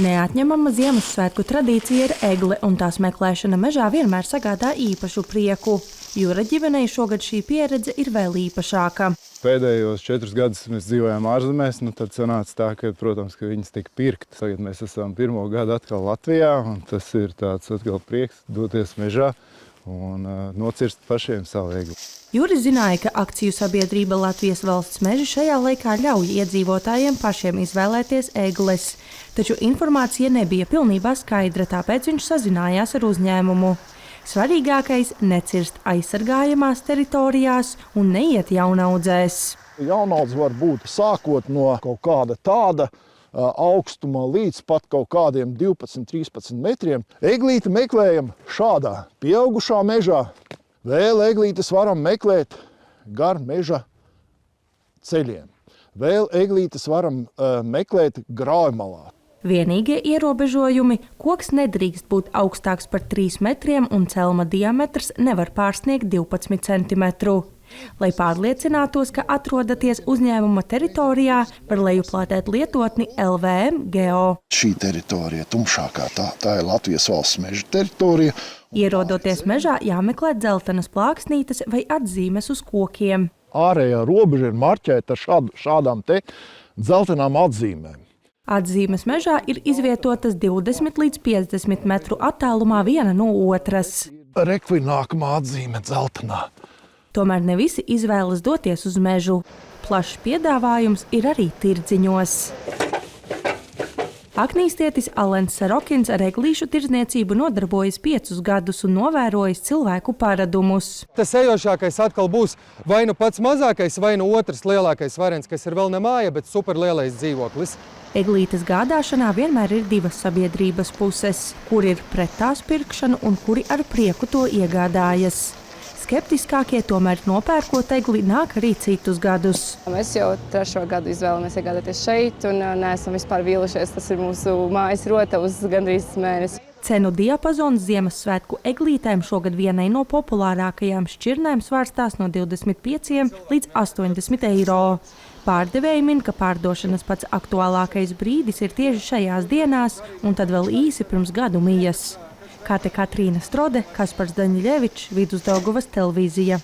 Neatņemama Ziemassvētku tradīcija ir egle, un tās meklēšana mežā vienmēr sagādā īpašu prieku. Jūra ģimenei šogad šī pieredze ir vēl īpašāka. Pēdējos 4 gadus mēs dzīvojām ārzemēs, tad sanāca tā, ka, protams, ka viņas tika pirktas. Tagad mēs esam 1. gadu atkal Latvijā, un tas ir tāds atkal prieks doties mežā un nocirst pašiem savu egli. Juris zināja, ka akciju sabiedrība Latvijas valsts meži šajā laikā ļauj iedzīvotājiem pašiem izvēlēties egles. Taču informācija nebija pilnībā skaidra, tāpēc viņš sazinājās ar uzņēmumu. Svarīgākais – necirst aizsargājamās teritorijās un neiet jaunaudzēs. Jaunaudze var būt sākot no kaut kāda tāda augstuma līdz pat kaut kādiem 12-13 metriem. Eglīti meklējam šādā pieaugušā mežā. Vēl eglītes varam meklēt gar meža ceļiem. Vēl eglītes varam meklēt grāvmalā. Vienīgie ierobežojumi – koks nedrīkst būt augstāks par 3 metriem un celma diametrs nevar pārsniegt 12 centimetru. Lai pārliecinātos, ka atrodaties uzņēmuma teritorijā, var lejuplādēt lietotni LVM Geo. Šī teritorija tumšākā, tā ir Latvijas valsts meža teritorija. Ierodoties mežā, jāmeklē dzeltenas plāksnītes vai atzīmes uz kokiem. Ārējā robeža ir marķēta ar šādām te dzeltenām atzīmēm. Atzīmes mežā ir izvietotas 20 līdz 50 metru attālumā viena no otras. Rekvi nākamā atzīme dzeltenā. Tomēr ne visi izvēlas doties uz mežu. Plašs piedāvājums ir arī tirdziņos. Aknīstietis Alens Sarokins ar eglīšu tirdzniecību nodarbojas 5 gadus un novērojis cilvēku paradumus. Tas ejošākais atkal būs vai nu pats mazākais, vai nu otrs lielākais variants, kas ir vēl ne māja, bet superlielais dzīvoklis. Eglītes gādāšanā vienmēr ir 2 sabiedrības puses, kuri ir pret tās pirkšanu un kuri ar prieku to iegādājas. Skeptiskākie tomēr nopērkot egli nāk arī citus gadus. Mēs jau 3. gadu izvēlamies iegādāties šeit un neesam vispār vīlušies. Tas ir mūsu mājas rotavs gandrīz mēnesi. Cenu diapazons Ziemassvētku eglītēm šogad vienai no populārākajām šķirnēm svārstās no 25 līdz 80 eiro. Pārdevēji min, ka pārdošanas pats aktuālākais brīdis ir tieši šajās dienās un tad vēl īsi pirms gadu mijas. Kā te Katrīna Strode, Kaspars Daņļevičs, Vidusdaugavas televīzija.